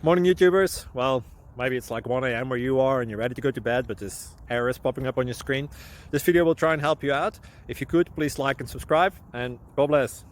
Morning YouTubers. Well, maybe it's like 1 a.m. where you are and you're ready to go to bed, but this error is popping up on your screen. This video will try and help you out. If you could, please like and subscribe, and God bless.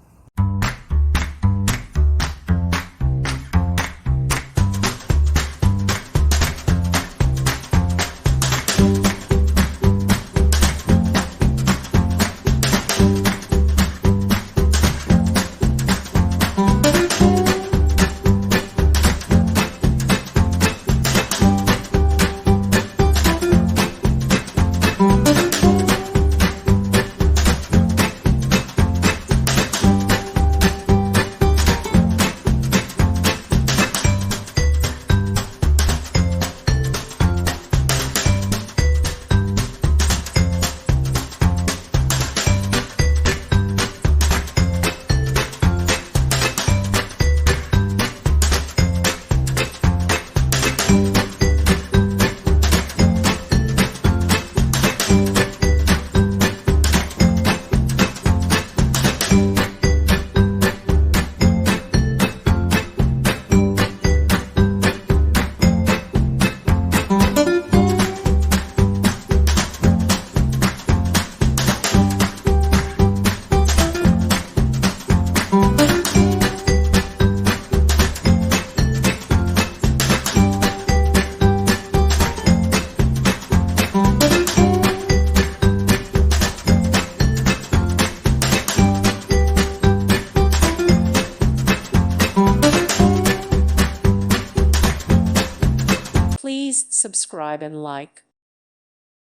Please subscribe and like.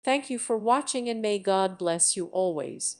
Thank you for watching, and may God bless you always.